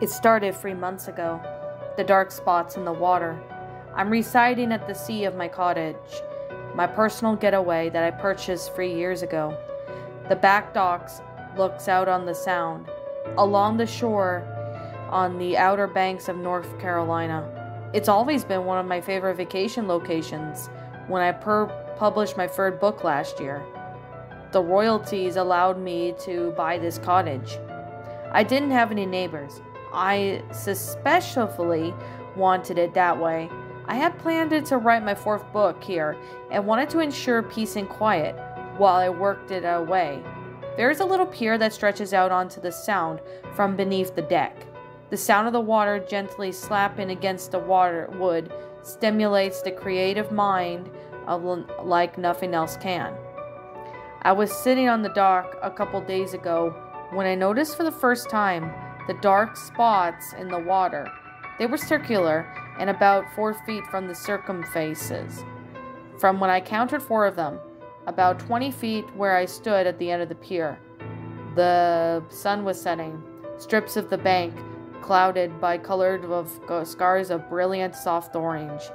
It started 3 months ago. The dark spots in the water. I'm residing at the sea of my cottage, my personal getaway that I purchased 3 years ago. The back docks looks out on the Sound, along the shore on the outer banks of North Carolina. It's always been one of my favorite vacation locations when I published my third book last year. The royalties allowed me to buy this cottage. I didn't have any neighbors. I suspiciously wanted it that way. I had planned to write my fourth book here and wanted to ensure peace and quiet while I worked it away. There is a little pier that stretches out onto the Sound from beneath the deck. The sound of the water gently slapping against the wood stimulates the creative mind like nothing else can. I was sitting on the dock a couple days ago when I noticed for the first time the dark spots in the water. They were circular and about 4 feet from the circumfaces. From when I counted 4 of them, about 20 feet where I stood at the end of the pier. The sun was setting. Strips of the bank clouded by colored scars of brilliant soft orange.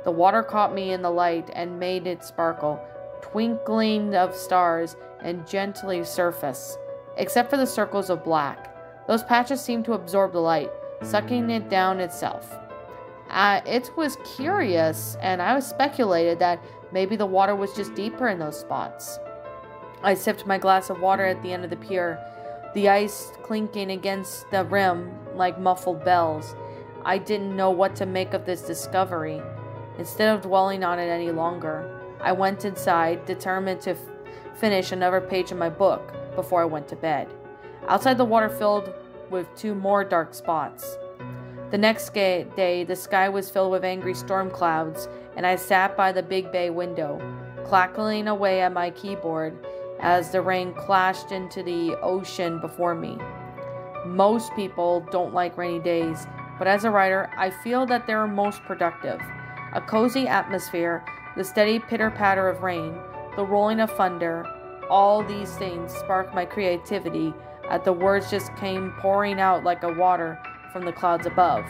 The water caught me in the light and made it sparkle, twinkling of stars and gently surface, except for the circles of black. Those patches seemed to absorb the light, sucking it down itself. It was curious, and I speculated that maybe the water was just deeper in those spots. I sipped my glass of water at the end of the pier, the ice clinking against the rim like muffled bells. I didn't know what to make of this discovery. Instead of dwelling on it any longer, I went inside, determined to finish another page of my book before I went to bed. Outside, the water filled with 2 more dark spots. The next day, the sky was filled with angry storm clouds, and I sat by the big bay window, clacking away at my keyboard as the rain clashed into the ocean before me. Most people don't like rainy days, but as a writer, I feel that they're most productive. A cozy atmosphere, the steady pitter-patter of rain, the rolling of thunder, all these things sparked my creativity as the words just came pouring out like a water from the clouds above.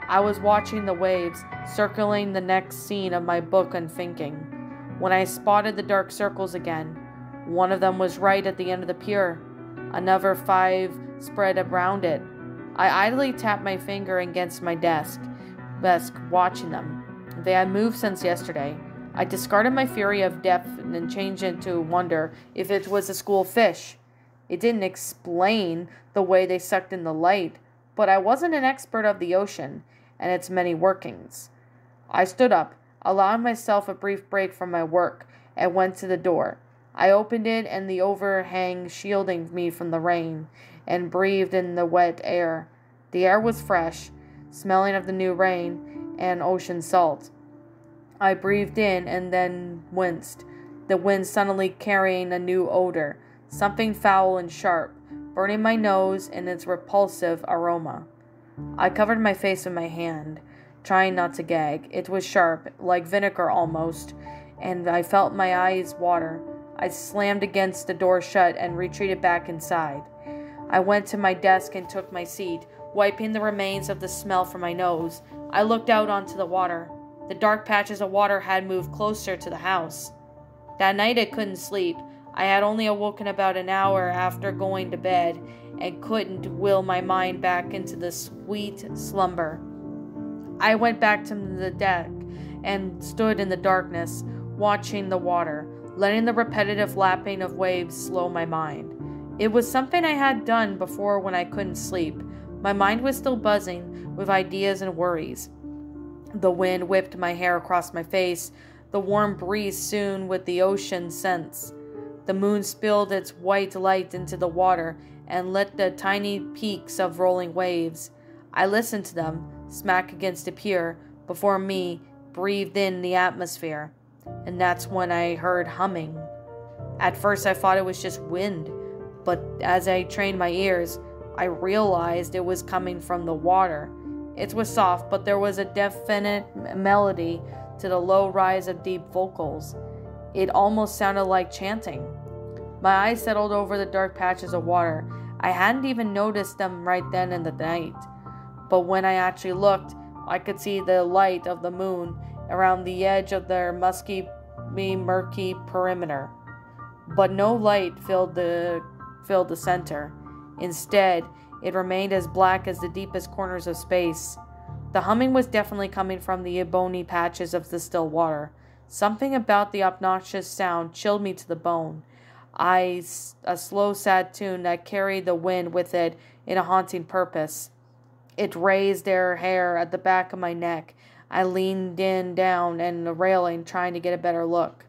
I was watching the waves, circling the next scene of my book and thinking, when I spotted the dark circles again. One of them was right at the end of the pier. Another 5 spread around it. I idly tapped my finger against my desk, watching them. They had moved since yesterday. I discarded my fury of depth and changed it to wonder if it was a school of fish. It didn't explain the way they sucked in the light, but I wasn't an expert of the ocean and its many workings. I stood up, allowing myself a brief break from my work, and went to the door. I opened it and the overhang shielding me from the rain, and breathed in the wet air. The air was fresh, smelling of the new rain and ocean salt. I breathed in and then winced, the wind suddenly carrying a new odor, something foul and sharp, burning my nose in its repulsive aroma. I covered my face with my hand, trying not to gag. It was sharp, like vinegar almost, and I felt my eyes water. I slammed against the door shut and retreated back inside. I went to my desk and took my seat, wiping the remains of the smell from my nose. I looked out onto the water. The dark patches of water had moved closer to the house. That night I couldn't sleep. I had only awoken about an hour after going to bed and couldn't will my mind back into the sweet slumber. I went back to the deck and stood in the darkness, watching the water, letting the repetitive lapping of waves slow my mind. It was something I had done before when I couldn't sleep. My mind was still buzzing with ideas and worries. The wind whipped my hair across my face, the warm breeze soon with the ocean scents. The moon spilled its white light into the water and lit the tiny peaks of rolling waves. I listened to them, smack against the pier, before me, breathed in the atmosphere. And that's when I heard humming. At first I thought it was just wind, but as I trained my ears, I realized it was coming from the water. It was soft, but there was a definite melody to the low rise of deep vocals. It almost sounded like chanting. My eyes settled over the dark patches of water. I hadn't even noticed them right then in the night. But when I actually looked, I could see the light of the moon around the edge of their musky, murky perimeter. But no light filled the center. Instead, it remained as black as the deepest corners of space. The humming was definitely coming from the bony patches of the still water. Something about the obnoxious sound chilled me to the bone. A slow, sad tune that carried the wind with it in a haunting purpose. It raised their hair at the back of my neck. I leaned down and the railing, trying to get a better look.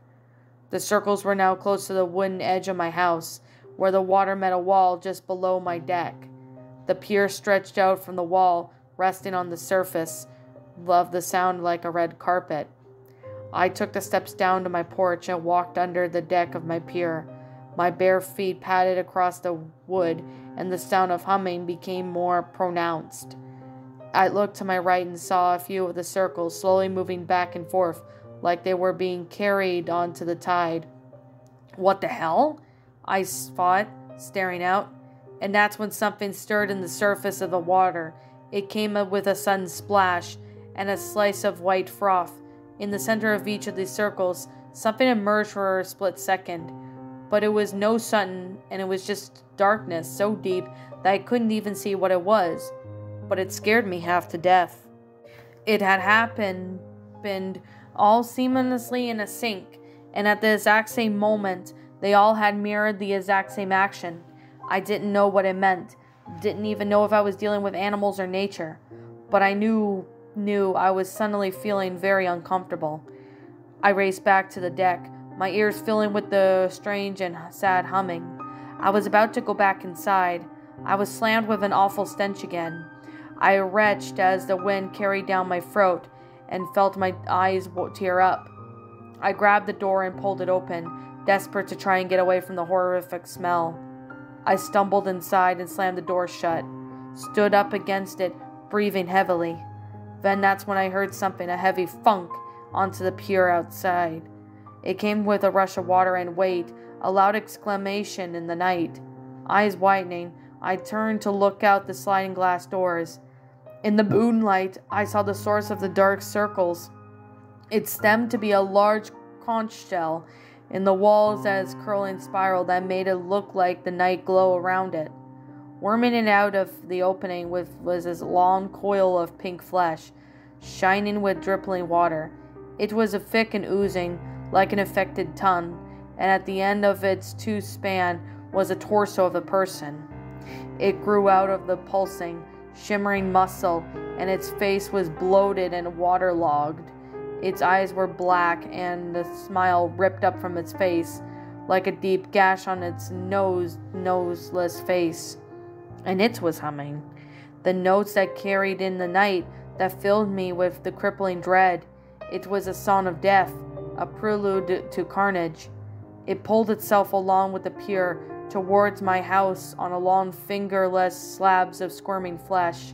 The circles were now close to the wooden edge of my house, where the water met a wall just below my deck. The pier stretched out from the wall, resting on the surface of the sound like a red carpet. I took the steps down to my porch and walked under the deck of my pier. My bare feet padded across the wood, and the sound of humming became more pronounced. I looked to my right and saw a few of the circles slowly moving back and forth, like they were being carried onto the tide. What the hell? I thought, staring out. And that's when something stirred in the surface of the water. It came up with a sudden splash and a slice of white froth. In the center of each of these circles, something emerged for a split second. But it was no sun, and it was just darkness so deep that I couldn't even see what it was. But it scared me half to death. It had happened all seamlessly in a sync, and at the exact same moment, they all had mirrored the exact same action. I didn't know what it meant. Didn't even know if I was dealing with animals or nature. But I knew I was suddenly feeling very uncomfortable. I raced back to the deck, my ears filling with the strange and sad humming. I was about to go back inside. I was slammed with an awful stench again. I retched as the wind carried down my throat and felt my eyes tear up. I grabbed the door and pulled it open, desperate to try and get away from the horrific smell. I stumbled inside and slammed the door shut, stood up against it, breathing heavily. Then that's when I heard something, a heavy thunk, onto the pier outside. It came with a rush of water and weight, a loud exclamation in the night. Eyes widening, I turned to look out the sliding glass doors. In the moonlight, I saw the source of the dark circles. It stemmed to be a large conch shell in the walls as curling spiral that made it look like the night glow around it. Worming it out of the opening was this long coil of pink flesh, shining with dripping water. It was thick and oozing, like an infected tongue, and at the end of its two span was a torso of a person. It grew out of the pulsing, shimmering muscle, and its face was bloated and waterlogged. Its eyes were black, and the smile ripped up from its face, like a deep gash on its noseless face. And it was humming. The notes that carried in the night that filled me with the crippling dread. It was a song of death, a prelude to carnage. It pulled itself along with the pier towards my house on a long fingerless slabs of squirming flesh.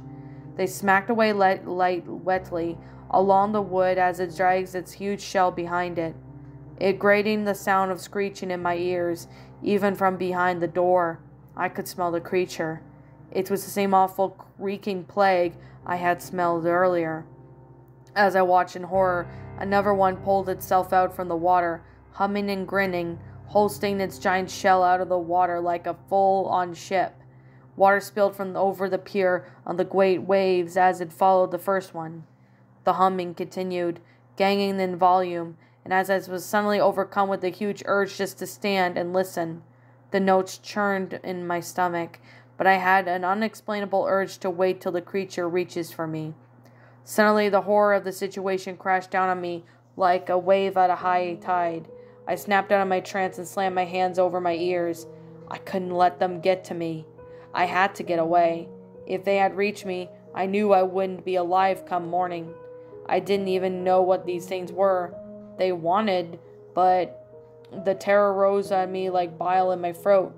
They smacked away wetly along the wood as it drags its huge shell behind it. It grating the sound of screeching in my ears, even from behind the door. I could smell the creature. It was the same awful reeking plague I had smelled earlier. As I watched in horror, another one pulled itself out from the water, humming and grinning, hoisting its giant shell out of the water like a full-on ship. Water spilled from over the pier on the great waves as it followed the first one. The humming continued, gaining in volume, and as I was suddenly overcome with a huge urge just to stand and listen, the notes churned in my stomach, but I had an unexplainable urge to wait till the creature reaches for me. Suddenly, the horror of the situation crashed down on me like a wave at a high tide. I snapped out of my trance and slammed my hands over my ears. I couldn't let them get to me. I had to get away. If they had reached me, I knew I wouldn't be alive come morning. I didn't even know what these things were. They wanted, but the terror rose at me like bile in my throat.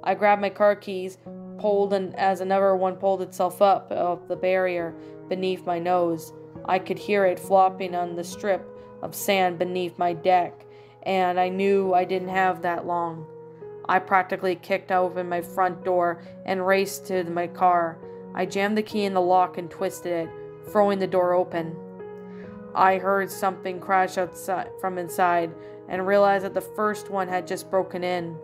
I grabbed my car keys, pulled, and as another one pulled itself up the barrier beneath my nose, I could hear it flopping on the strip of sand beneath my deck, and I knew I didn't have that long. I practically kicked open my front door and raced to my car. I jammed the key in the lock and twisted it, throwing the door open. I heard something crash outside from inside and realized that the first one had just broken in.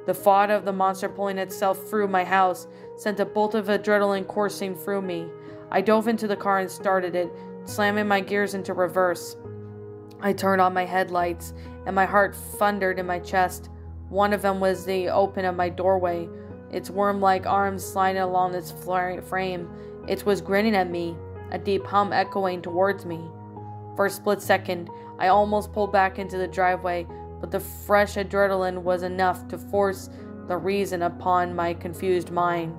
The thought of the monster pulling itself through my house sent a bolt of adrenaline coursing through me. I dove into the car and started it, slamming my gears into reverse. I turned on my headlights, and my heart thundered in my chest. One of them was the open of my doorway, its worm-like arms sliding along its frame. It was grinning at me, a deep hum echoing towards me. For a split second, I almost pulled back into the driveway, but the fresh adrenaline was enough to force the reason upon my confused mind.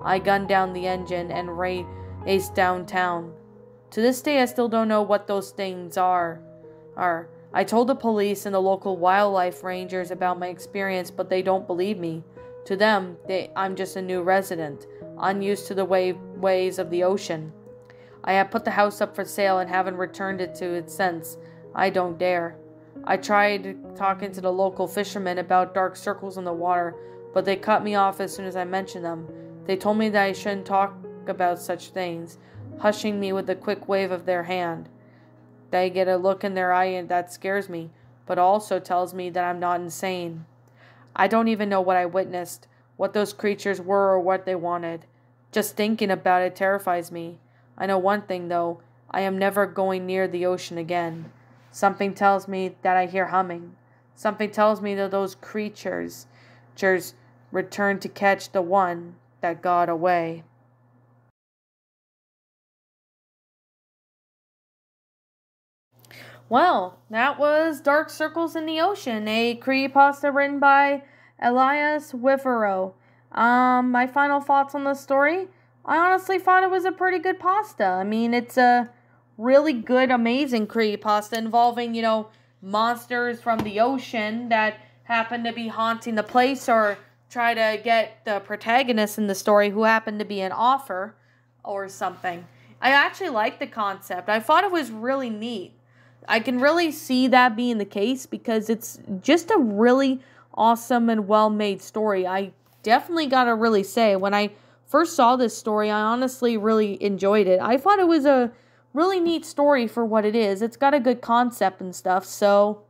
I gunned down the engine and raced downtown. To this day, I still don't know what those things are. I told the police and the local wildlife rangers about my experience, but they don't believe me. To them, I'm just a new resident, unused to the ways of the ocean. I have put the house up for sale and haven't returned it to it since. I don't dare. I tried talking to the local fishermen about dark circles in the water, but they cut me off as soon as I mentioned them. They told me that I shouldn't talk about such things, hushing me with a quick wave of their hand. They get a look in their eye and that scares me, but also tells me that I'm not insane. I don't even know what I witnessed, what those creatures were or what they wanted. Just thinking about it terrifies me. I know one thing though, I am never going near the ocean again. Something tells me that I hear humming. Something tells me that those creatures return to catch the one that got away. Well, that was Dark Circles in the Ocean, a creepypasta written by Elias Wivero. My final thoughts on the story? I honestly thought it was a pretty good pasta. I mean, it's a really good, amazing creepypasta involving, monsters from the ocean that happen to be haunting the place or try to get the protagonist in the story who happened to be an author or something. I actually liked the concept. I thought it was really neat. I can really see that being the case because it's just a really awesome and well-made story. I definitely gotta really say, when I first saw this story, I honestly really enjoyed it. I thought it was a really neat story for what it is. It's got a good concept and stuff, so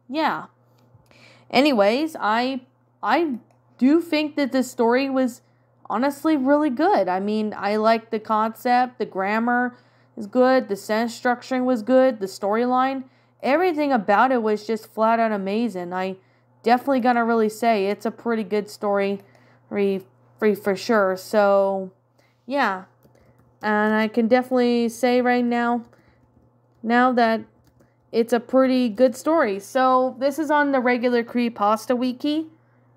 yeah. Anyways, I do think that this story was honestly really good. I mean, I like the concept, the grammar is good, the sentence structuring was good, the storyline, everything about it was just flat out amazing. I definitely gonna really say it's a pretty good story for sure. So yeah, and I can definitely say right now that it's a pretty good story. So this is on the regular Creepypasta Wiki,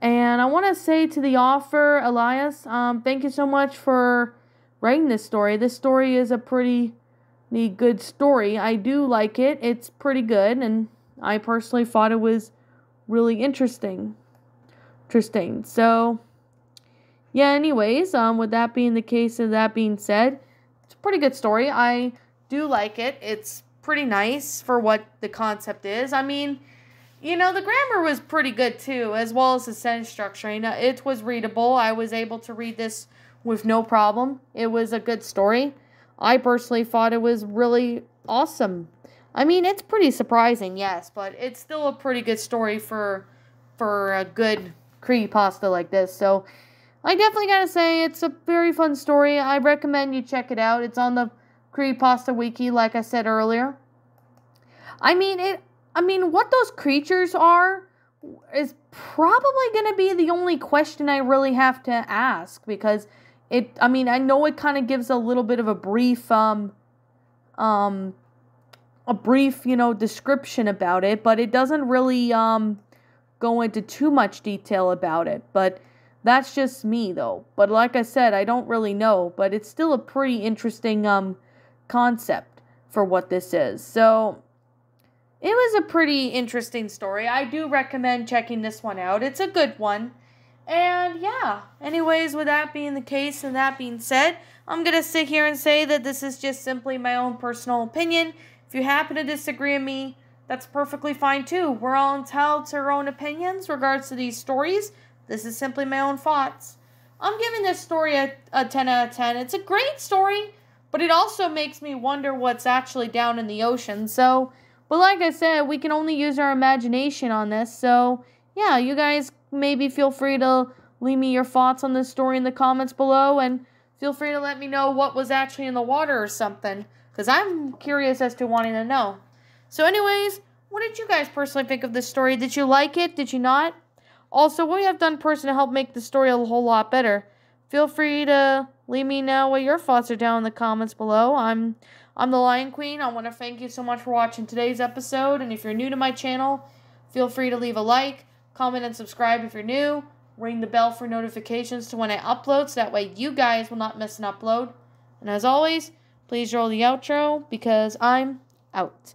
and I want to say to the author Elias, thank you so much for writing this story. This story is a pretty good story. I do like it. It's pretty good, and I personally thought it was really interesting. So yeah, anyways, with that being the case and that being said, it's a pretty good story. I do like it. It's pretty nice for what the concept is. I mean, the grammar was pretty good too, as well as the sentence structuring. It was readable. I was able to read this with no problem. It was a good story. I personally thought it was really awesome. I mean, it's pretty surprising, yes, but it's still a pretty good story for a good creepypasta like this. So I definitely gotta say it's a very fun story. I recommend you check it out. It's on the Creepypasta Wiki, like I said earlier. I mean, what those creatures are is probably gonna be the only question I really have to ask, because I know it kind of gives a little bit of a brief, description about it, but it doesn't really, go into too much detail about it, but that's just me, though. But like I said, I don't really know, but it's still a pretty interesting, concept for what this is. So it was a pretty interesting story. I do recommend checking this one out. It's a good one. And yeah, anyways, with that being the case and that being said, I'm going to sit here and say that this is just simply my own personal opinion. If you happen to disagree with me, that's perfectly fine too. We're all entitled to our own opinions regards to these stories. This is simply my own thoughts. I'm giving this story a 10 out of 10. It's a great story, but it also makes me wonder what's actually down in the ocean. So, but like I said, we can only use our imagination on this. So, yeah, you guys maybe feel free to leave me your thoughts on this story in the comments below, and feel free to let me know what was actually in the water or something, because I'm curious as to wanting to know. So anyways, what did you guys personally think of this story? Did you like it? Did you not? Also, what have done personally to help make the story a whole lot better? Feel free to leave me know what your thoughts are down in the comments below. I'm the Lion Queen. I want to thank you so much for watching today's episode, and if you're new to my channel, feel free to leave a like, comment, and subscribe if you're new. Ring the bell for notifications to when I upload, so that way you guys will not miss an upload. And as always, please roll the outro, because I'm out.